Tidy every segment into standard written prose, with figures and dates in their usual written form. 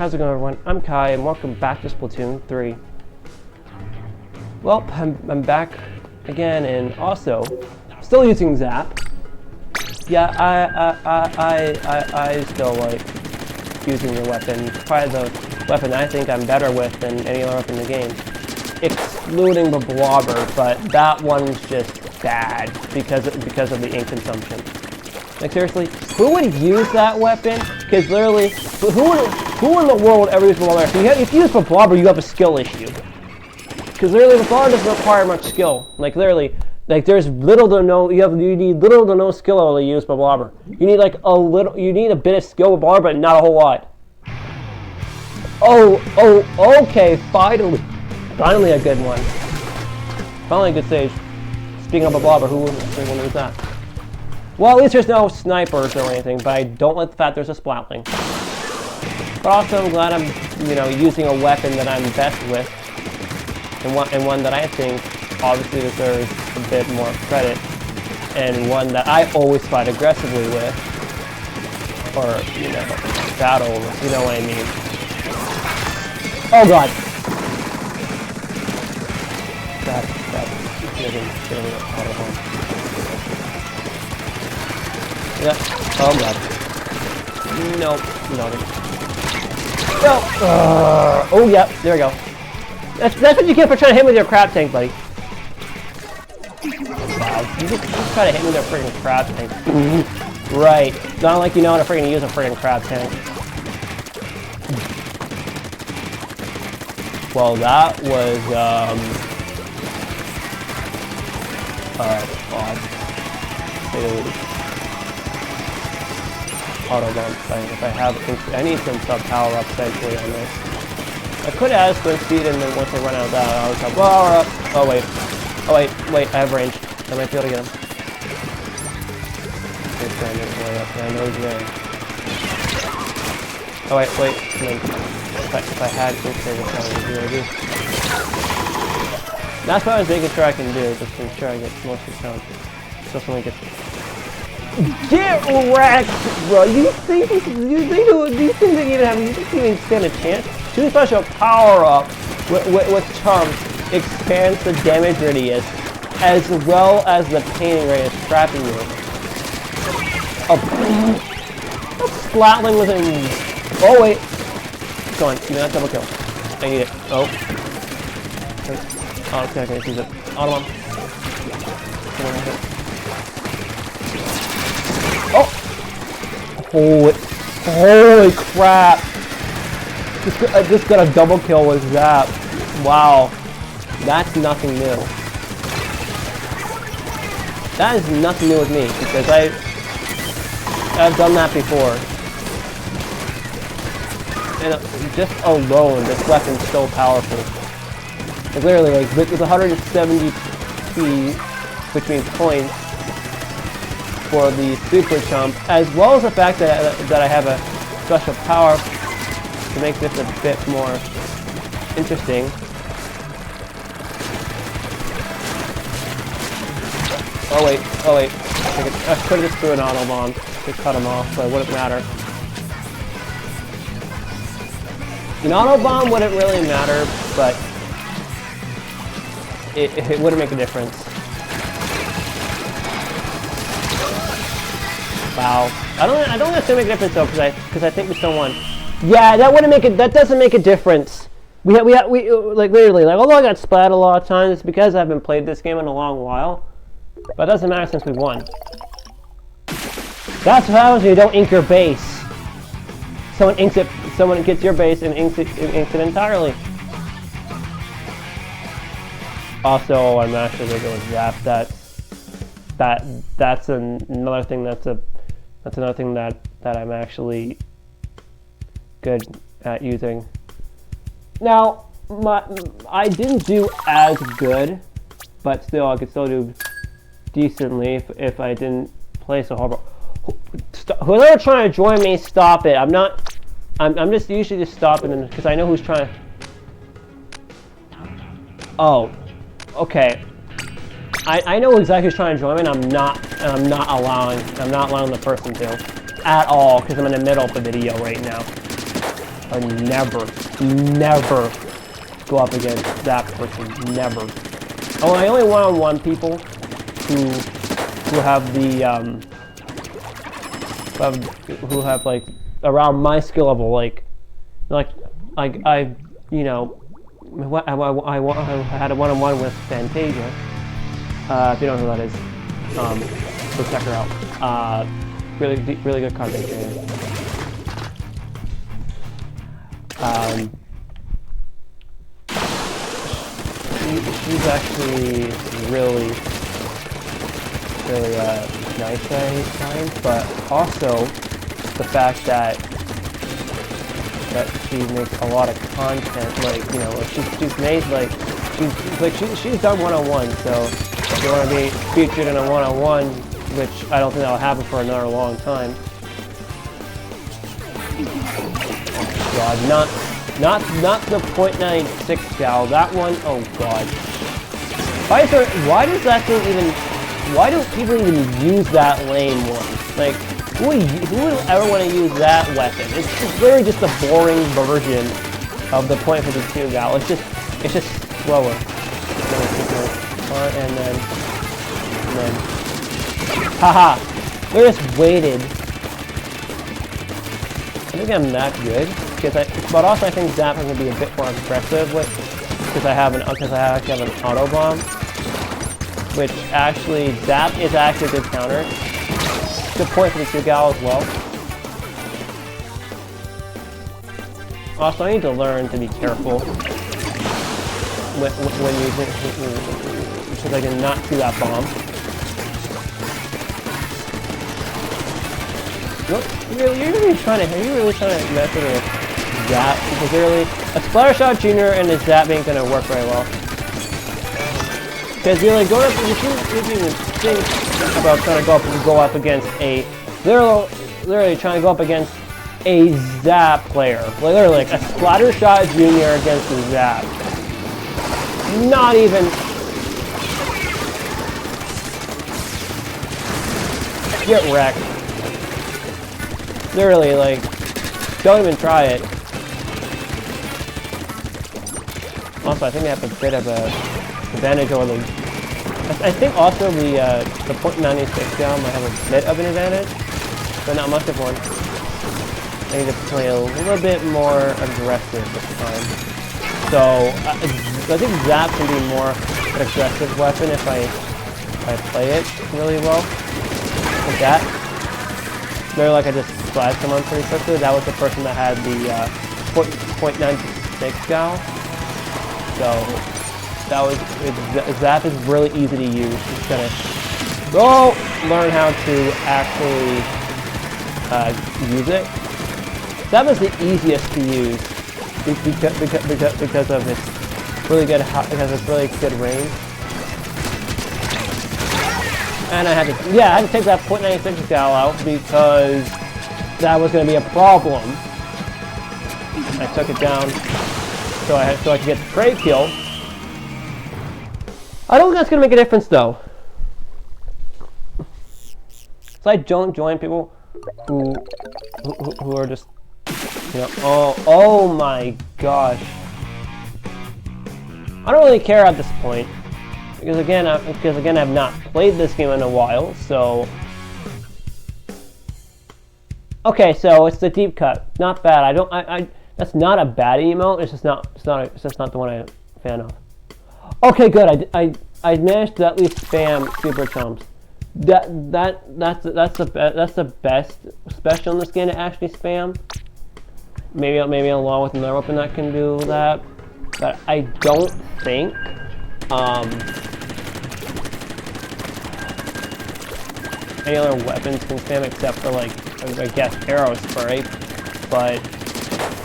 How's it going, everyone? I'm Kai, and welcome back to Splatoon 3. Well, I'm back again, and also still using Zap. Yeah, I still like using the weapon. Probably the weapon I think I'm better with than any other weapon in the game, excluding the blobber. But that one's just bad because of the ink consumption. Like seriously, who would use that weapon? Because literally, who in the world would ever use the blobber? If you use the blobber, you have a skill issue. Because literally, the blobber doesn't require much skill. Like literally, like there's little to no. You need little to no skill to use the blobber. You need like a little. You need a bit of skill with blobber, but not a whole lot. Okay. Finally a good one. Finally a good stage. Speaking of a blobber, who wouldn't use that? Well, at least there's no snipers or anything, but I don't like the fact there's a splatling. But also, I'm glad I'm, using a weapon that I'm best with, and one that I think obviously deserves a bit more credit, and one that I always fight aggressively with, or battle with, you know what I mean. Oh God! That's getting out of home. Yeah. Oh God. Nope. No. Oh yeah. There we go. That's what you get for trying to hit me with your crab tank, buddy. Wow. You just try to hit me with a freaking crab tank. Right. Not like you know how to freaking use a freaking crab tank. Well, that was God. Auto-bomb thing. If I have, I need some sub-power up eventually on this. I could add sprint speed, and then once I run out of that, I'll just power up. Oh wait, I have range. I might be able to get him. I know he's there. Oh wait. If I had quick save, that's what I would do. That's what I was making sure I can do, just to ensure I get most of the sound. Especially when I get. Get wrecked, bro! You think these things that even have? You think you even stand a chance? 2 special power up with chumps expands the damage radius as well as the painting radius trapping you. A splatling with him. Oh wait, come on, give me that double kill. I need it. Oh, okay, I can use it. Auto-bomb. Oh! Holy crap! I just got a double kill with Zap. Wow. That's nothing new. That is nothing new with me, because I've done that before. And just alone, this weapon's so powerful. Like literally, like with 170 feet, which means points, for the super jump, as well as the fact that I have a special power to make this a bit more interesting. Oh wait. I could have just threw an auto bomb to cut him off, but it wouldn't matter. An auto bomb wouldn't really matter, but it wouldn't make a difference. Wow. I don't necessarily make a difference though, because I think we still won. Yeah, that wouldn't make it. That doesn't make a difference. We like literally, like, although I got splat a lot of times, it's because I haven't played this game in a long while. But it doesn't matter since we won. That's what happens when you don't ink your base. Someone inks it. Someone gets your base and inks it entirely. Also, I'm actually gonna go with Zap. That's another thing. That's another thing that I'm actually good at using. Now, I didn't do as good, but still, I could still do decently if I didn't play so horrible. Whoever trying to join me, stop it. I'm just usually just stopping them because I know who's trying. Oh, okay. I know exactly who's trying to join me, and I'm not allowing the person to at all because I'm in the middle of the video right now. I never go up against that person. Never. Oh, I only one-on-one people who have the who have like around my skill level, like I you know, I had a one-on-one with Fantasia. If you don't know who that is, go check her out. Really good content creator. She's actually really nice at times, but also the fact that she makes a lot of content, like, you know, she's made, like, she's done one-on-one, so if you want to be featured in a one-on-one, which I don't think that'll happen for another long time. God, not the .96 gal, that one, oh god. Why does that thing even, why do people even use that lame one? Like, who would ever want to use that weapon? It's literally just a boring version of the .52 gal. It's just slower. And then, haha! We just waited. I think I'm that good, but also I think Zap is going to be a bit more aggressive with, because I actually have an auto bomb, which actually Zap is actually a good counter. Good point for the 2 gal as well. Also, I need to learn to be careful when using, because I did not see that bomb. Are you really trying to mess with Zap? Because really, a Splattershot Jr. and a Zap ain't gonna work very well. Because you're like going up, if you even think about trying to go up against a, literally trying to go up against a Zap player, literally like a Splattershot Jr. against a Zap. Not even. Get wrecked. Literally, like, don't even try it. Also, I think they have a bit of a advantage over the. I think also the .96 gal might have a bit of an advantage, but not much of one. I need to play a little bit more aggressive this time. So I think Zap can be more an aggressive weapon if I play it really well. Like that. They're like I just splashed someone pretty quickly. That was the person that had the .96 gal. So that was Zap is really easy to use. Just gotta learn how to actually use it. Zap is the easiest to use because of its really good range. And I had to take that .96 gal out because that was going to be a problem. I took it down so I could get the spray kill. I don't think that's going to make a difference though. So I don't join people who are just, you know, oh my gosh. I don't really care at this point. Because again, I've not played this game in a while, so. Okay, so it's the deep cut. Not bad. That's not a bad emote. It's just not the one I'm a fan of. Okay, good. I managed to at least spam super chumps. That's the best special in this game to actually spam. Maybe along with another weapon that can do that, but I don't think. Any other weapons can spam except for, like, I guess arrow spray, but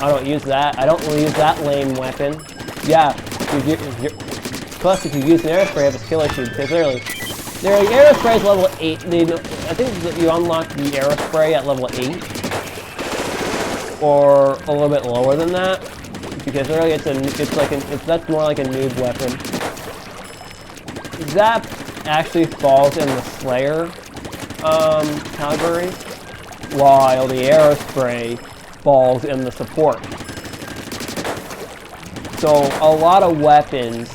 I don't use that. I don't really use that lame weapon. Yeah, plus if you use an arrow spray, you have a skill issue because literally arrow spray is level 8. I think that you unlock the arrow spray at level 8 or a little bit lower than that because literally that's more like a noob weapon. Zap actually falls in the Slayer category, while the arrow spray falls in the support So a lot of weapons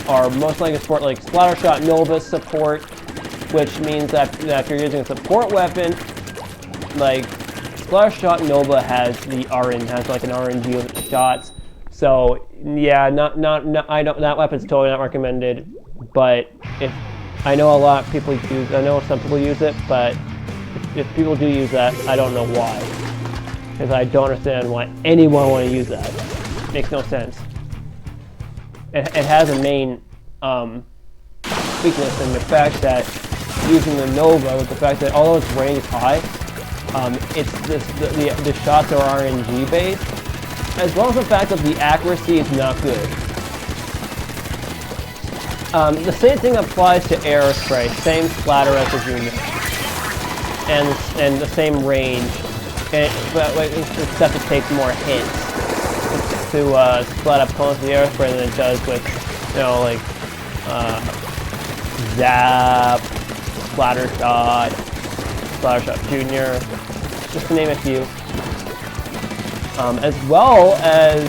are most likely support, like Splattershot Nova support, which means that if you're using a support weapon, like Splattershot Nova has the RNG, has like an RNG of shots. So yeah, that weapon's totally not recommended. But if I know a lot of people use, I know some people use it, but if people do use that, I don't know why. Because I don't understand why anyone would want to use that. It makes no sense. It has a main weakness in the fact that using the Nova, with the fact that although its range is high, the shots are RNG based, as well as the fact that the accuracy is not good. The same thing applies to Aerospray, same splatter as the Junior, and the same range, except it takes more hits to splat opponents with the Aerospray than it does with, you know, like Zap, Splattershot, Splattershot Junior, just to name a few. As well as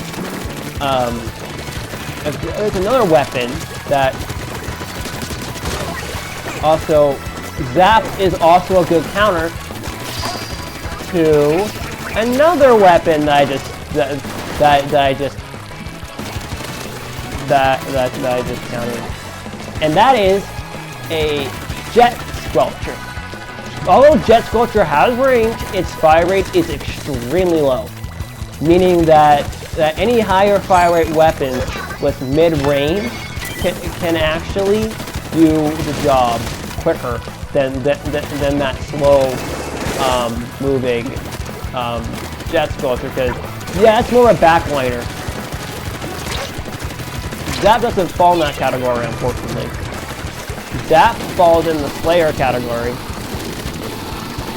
there's another weapon that also, Zap is also a good counter to another weapon that I just counted, and that is a Jet Squelcher. Although Jet Squelcher has range, its fire rate is extremely low, meaning that any higher fire rate weapon with mid-range can actually do the job quicker than that slow moving Jet Squelcher, because yeah, it's more of a backliner. Zap doesn't fall in that category, unfortunately. Zap falls in the Slayer category,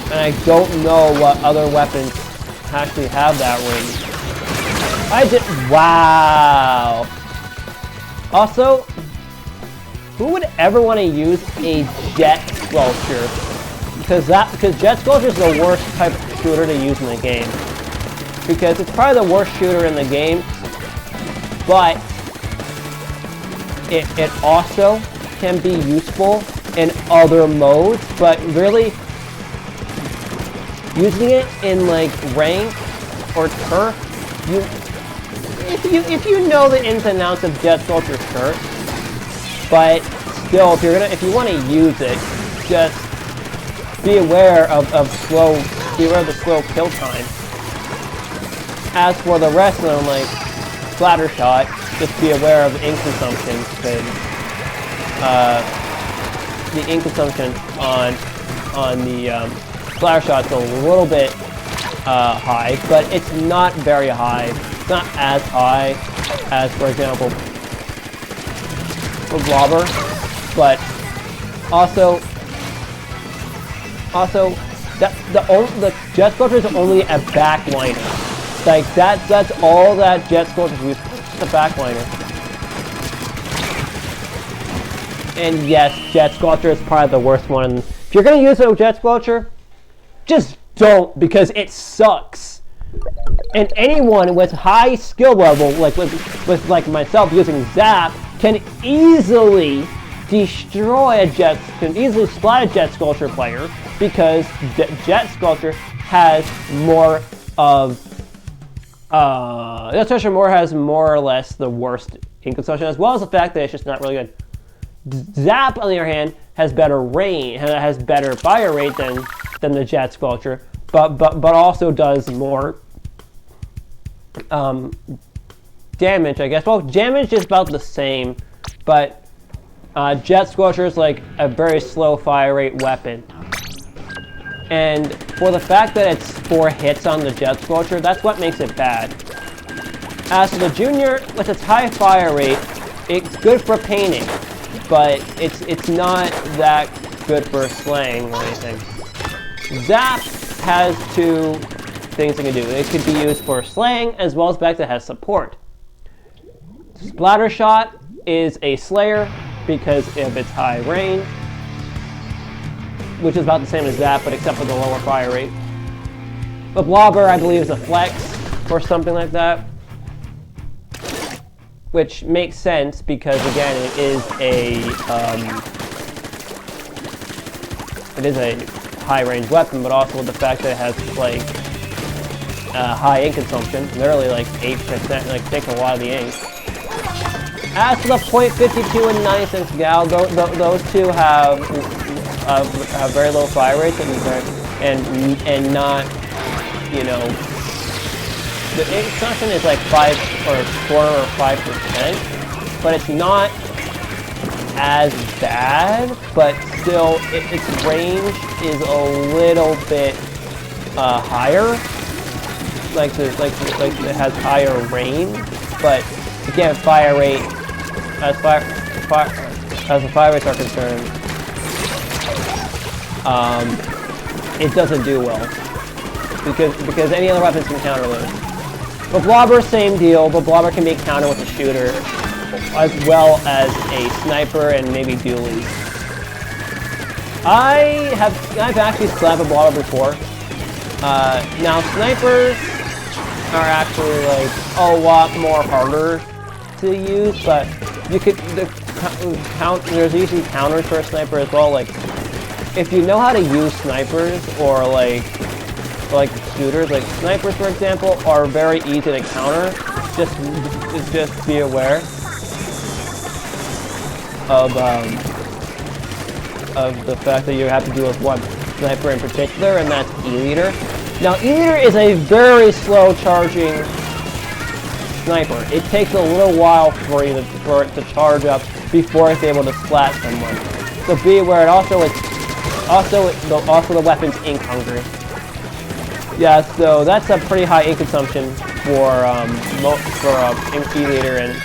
and I don't know what other weapons actually have that range. Wow. Also, who would ever want to use a Jet Squelcher? Because Jet Squelcher is the worst type of shooter to use in the game. Because it's probably the worst shooter in the game, but it also can be useful in other modes, but really using it in like rank or turf, if you know the ins and outs of Jet Squelcher turf, but still if you want to use it, just be aware of the slow kill time. As for the rest of them, like Splattershot, just be aware of ink consumption, because the ink consumption on the Splattershot's a little bit high, but it's not very high. It's not as high as, for example, the Blobber, but also the Jet Squelcher is only a backliner. Like that's all that Jet Squelcher is used for, just a backliner. And yes, Jet Squelcher is probably the worst one. If you're gonna use a Jet Squelcher, just don't, because it sucks. And anyone with high skill level, like with like myself using Zap, can easily destroy can easily splat a Jet Squelcher player, because Jet Squelcher has more of Jet Squelcher has more or less the worst ink consumption, as well as the fact that it's just not really good. Zap, on the other hand, has better range, has better fire rate than the Jet Squelcher, but also does more damage, I guess. Well, damage is about the same, but Jet Squelcher is like a very slow fire rate weapon. And for the fact that it's 4 hits on the Jet Squelcher, that's what makes it bad. As for the Junior, with its high fire rate, it's good for painting, but it's not that good for slaying or anything. Zap has 2 things it can do. It could be used for slaying, as well as the fact that it has support. Splattershot is a slayer because of its high range, which is about the same as Zap, but except for the lower fire rate. The Blobber, I believe, is a flex or something like that. which makes sense because again it is a high-range weapon, but also with the fact that it has like high ink consumption, literally like 8%, like takes a lot of the ink. As for the .52 and 90 cents gal, those two have very low fire rates and not, you know, the ink consumption is like 4 or 5%, but it's not as bad, but still its range is a little bit higher. Like it has higher range, but again, fire rate as the fire rates are concerned, it doesn't do well because any other weapons can counter those. But Blobber, same deal. But Blobber can be countered with a shooter, as well as a sniper and maybe dualies. I've actually slapped a Blobber before. Now snipers are actually like a lot more harder to use, but you could there's usually counters for a sniper as well. Like if you know how to use snipers or like shooters, like snipers for example, are very easy to counter. Just be aware of the fact that you have to deal with one sniper in particular, and that's E-Leader. Now E-Leader is a very slow charging sniper. It takes a little while for it to charge up before it's able to splat someone. So be aware. And also the weapon's ink hungry. Yeah, so that's a pretty high ink consumption for E-Leader and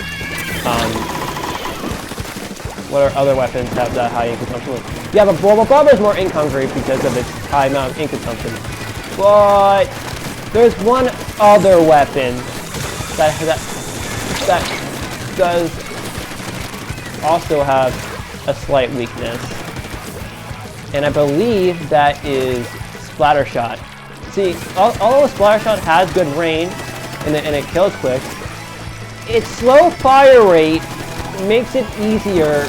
what other weapons have that high ink consumption? Yeah, but Blobber is more ink hungry because of its high amount of ink consumption. But there's one other weapon that does also have a slight weakness, and I believe that is Splatter Shot. See, although Splatter Shot has good range and it kills quick, its slow fire rate makes it easier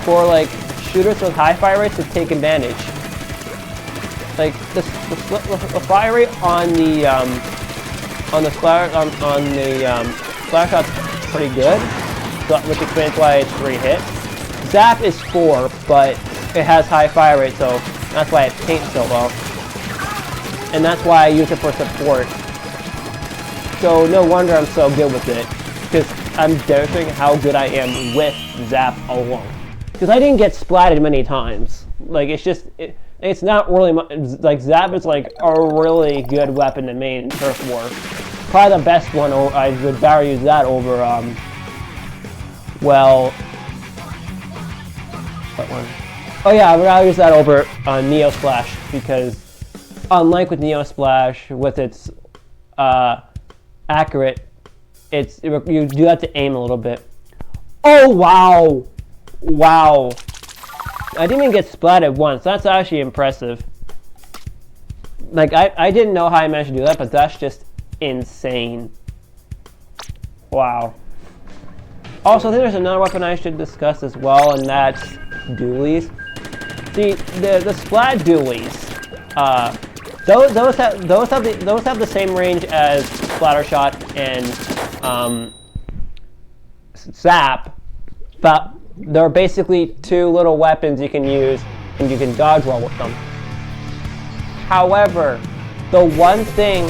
for like shooters with high fire rates to take advantage. Like the fire rate on the splatter shot's pretty good, which explains why it's 3 hits. Zap is 4, but it has high fire rate, so that's why it paints so well. And that's why I use it for support. So no wonder I'm so good with it, because I'm demonstrating how good I am with Zap alone. Because I didn't get splatted many times. Like it's not really like Zap is like a really good weapon to main in Turf War. Probably the best one. I would rather use that over well, what one? Oh yeah, I would rather use that over Neo Splash, because unlike with Neo Splash, with its accurate, you do have to aim a little bit. Oh wow, wow! I didn't even get splatted once. That's actually impressive. Like I didn't know how I managed to do that, but that's just insane. Wow. Also, I think there's another weapon I should discuss as well, and that's dualies. See, the splat dualies. Those have the same range as Splatter Shot and Zap, but they're basically 2 little weapons you can use, and you can dodge roll with them. However, the one thing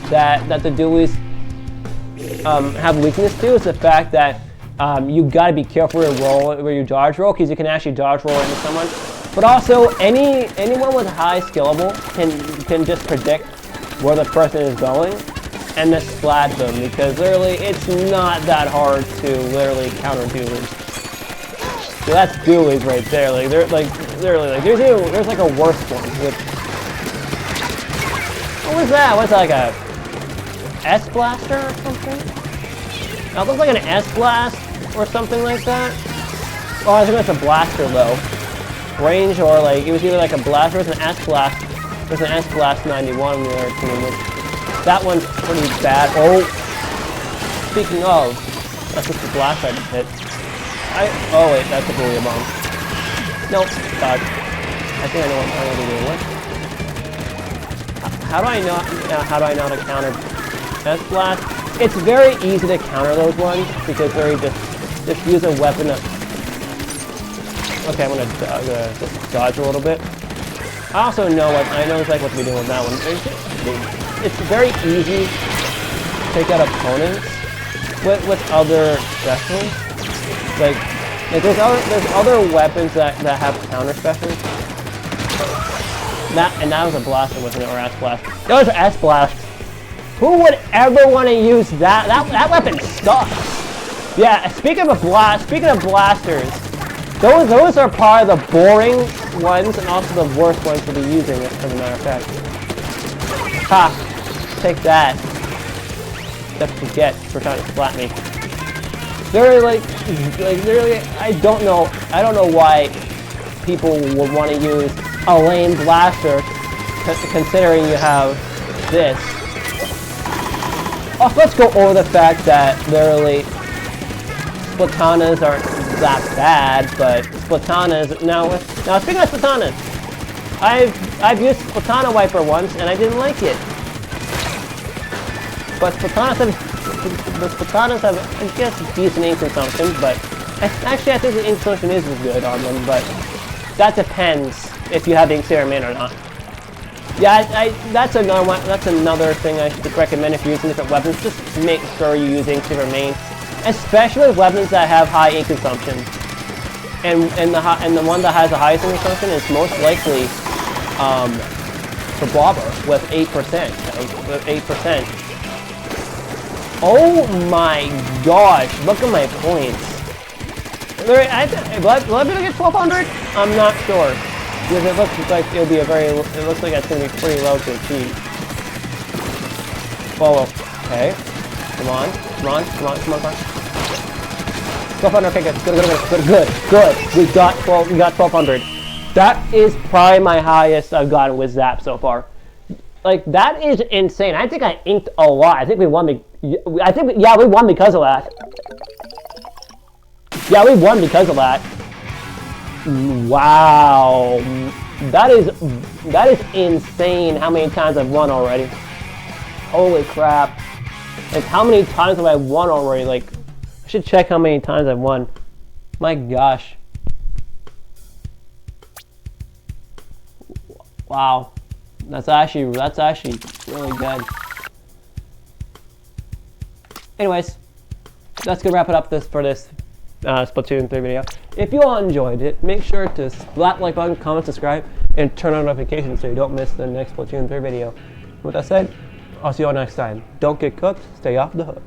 that the dualies have weakness to is the fact that you gotta be careful where you dodge roll, because you can actually dodge roll into someone. But also, anyone with high skillable can just predict where the person is going and just splat them, because literally it's not that hard to literally counter dualies. So that's dualies right there. Like there's like a worse one. What was that? What's that, like a S blaster or something? That looks like an S blast or something like that. Oh, I think that's a blaster though. Range, or like it was either like a blaster or an S blast. There's an S blast 91 in the other team. That one's pretty bad. Oh, speaking of, That's just the blast I just hit. Oh wait, that's a bully bomb. Nope, dodge. I think I know what I'm going to do. What? How do I know how to counter S-Blast? It's very easy to counter those ones because they're just use a weapon of... Okay, I'm gonna just dodge a little bit. I also know exactly what to be doing with that one. It's very easy to take out opponents with other specials. Like there's other weapons that have counter specials. And that was a blaster, wasn't it? Or S-Blast. That was an S-Blast. Who would ever want to use that? That weapon sucks. Yeah, speaking of blasters, those are probably the boring ones and also the worst ones to be using, as a matter of fact. Ha! Take that. Just forget for trying to splat me. They're literally, I don't know why people would want to use a lame blaster, considering you have this. Oh, let's go over the fact that literally Splatanas aren't that bad, but Splatanas now speaking of Splatanas, I've used Splatana Wiper once and I didn't like it. But Splatanas have I guess decent ink consumption, but actually I think the ink consumption is good on them, but that depends if you have the ink serum in or not. Yeah, that's another one. That's another thing I should recommend if you're using different weapons. Just make sure you're using serum main, especially with weapons that have high ink consumption. And the one that has the highest ink consumption is most likely for Blobber with 8%. With 8%. Oh my gosh! Look at my points. Will I be able to get 1,200? I'm not sure. Because it looks like it'll be it looks like it's gonna be pretty low to achieve. Follow. Okay. Come on. 1,200, okay, good. We got 1,200. That is probably my highest I've gotten with Zap so far. Like, that is insane. I think I inked a lot. I think we won we won because of that. Yeah, we won because of that. Wow, that is insane how many times I've won already. Holy crap. Like, how many times have I won already? Like, I should check how many times I've won. My gosh. Wow. That's actually really good. Anyways, that's gonna wrap it up for this Splatoon 3 video. If you all enjoyed it, make sure to slap the like button, comment, subscribe, and turn on notifications so you don't miss the next Splatoon 3 video. With that said, I'll see you all next time. Don't get cooked, stay off the hook.